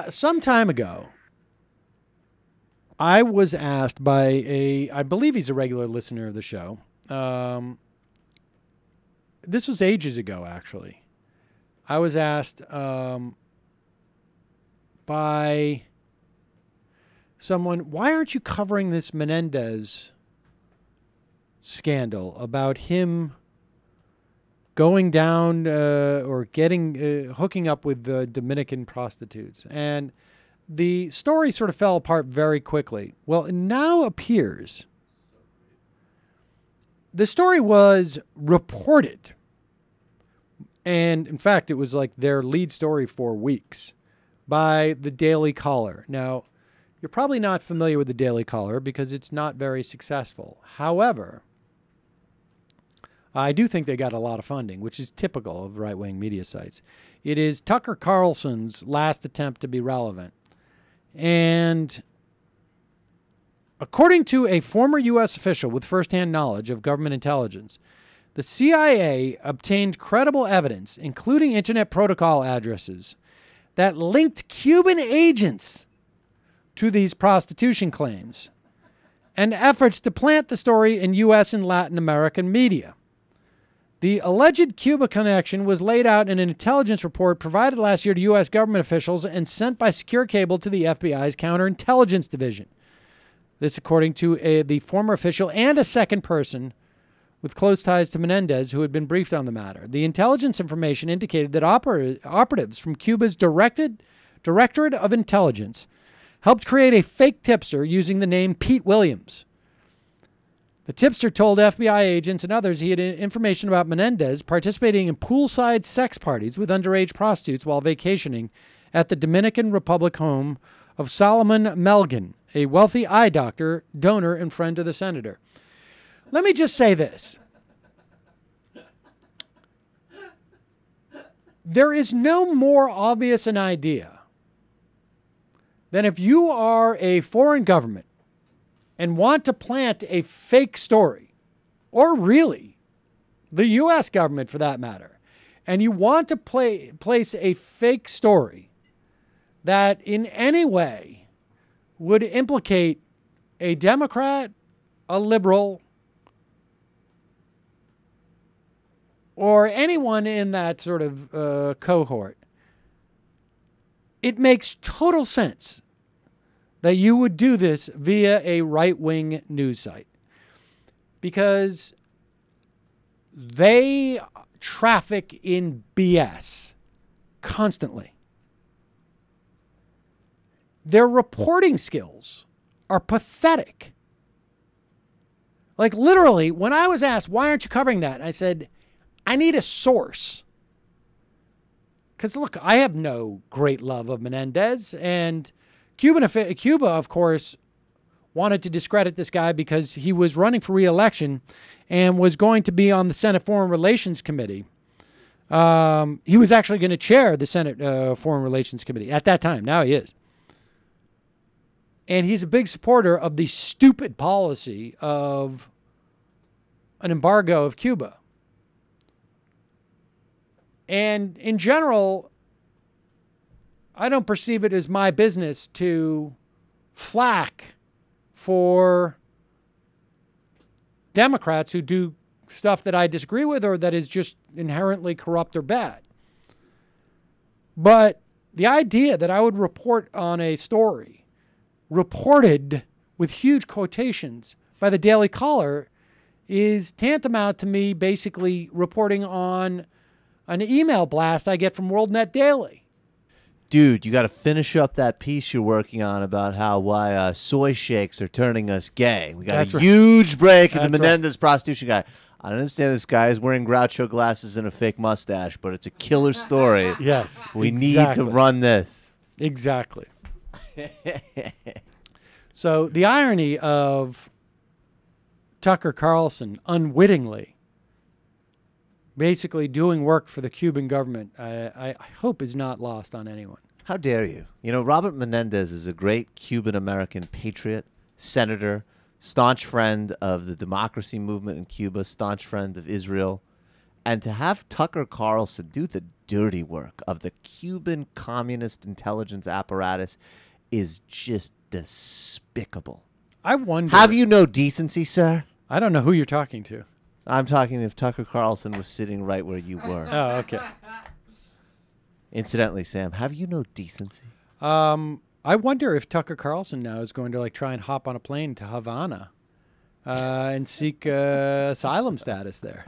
Some time ago, I was asked by I believe he's a regular listener of the show. This was ages ago, actually. I was asked by someone, why aren't you covering this Menendez scandal about him going down or getting hooking up with the Dominican prostitutes? And the story sort of fell apart very quickly. Well, it now appears the story was reported, and in fact, it was like their lead story for weeks, by the Daily Caller. Now, you're probably not familiar with the Daily Caller because it's not very successful. However, I do think they got a lot of funding, which is typical of right-wing media sites. It is Tucker Carlson's last attempt to be relevant. And according to a former U.S. official with firsthand knowledge of government intelligence, the CIA obtained credible evidence, including internet protocol addresses, that linked Cuban agents to these prostitution claims and efforts to plant the story in U.S. and Latin American media. The alleged Cuba connection was laid out in an intelligence report provided last year to U.S. government officials and sent by secure cable to the FBI's counterintelligence division. This according to the former official and a second person with close ties to Menendez who had been briefed on the matter. The intelligence information indicated that operatives from Cuba's Directorate of Intelligence helped create a fake tipster using the name Pete Williams. The tipster told FBI agents and others he had information about Menendez participating in poolside sex parties with underage prostitutes while vacationing at the Dominican Republic home of Solomon Melgen, a wealthy eye doctor, donor, and friend of the senator. Let me just say this. There is no more obvious an idea than if you are a foreign government and want to plant a fake story, or really the U.S. government for that matter, and you want to place a fake story that in any way would implicate a Democrat, a liberal, or anyone in that sort of cohort, it makes total sense that you would do this via a right-wing news site because they traffic in BS constantly. Their reporting skills are pathetic. Like literally, when I was asked, why aren't you covering that? I said, I need a source. Because look, I have no great love of Menendez, and Cuba, of course, wanted to discredit this guy because he was running for re-election and was going to be on the Senate Foreign Relations Committee. He was actually going to chair the Senate Foreign Relations Committee at that time. Now he is. And he's a big supporter of the stupid policy of an embargo of Cuba. And in general, I don't perceive it as my business to flack for Democrats who do stuff that I disagree with or that is just inherently corrupt or bad. But the idea that I would report on a story reported with huge quotations by the Daily Caller is tantamount to me basically reporting on an email blast I get from WorldNet Daily. Dude, you got to finish up that piece you're working on about why soy shakes are turning us gay. We got huge break in the Menendez prostitution guy. I understand this guy is wearing Groucho glasses and a fake mustache, but it's a killer story. Yes. We need to run this. Exactly. So the irony of Tucker Carlson unwittingly basically doing work for the Cuban government, I hope is not lost on anyone. How dare you? You know, Robert Menendez is a great Cuban-American patriot, senator, staunch friend of the democracy movement in Cuba, staunch friend of Israel. And to have Tucker Carlson do dirty work of the Cuban communist intelligence apparatus is just despicable. I wonder. Have you no decency, sir? I don't know who you're talking to. I'm talking if Tucker Carlson was sitting right where you were. Oh, okay. Incidentally, Sam, have you no decency? I wonder if Tucker Carlson now is going to like try and hop on a plane to Havana and seek asylum status there.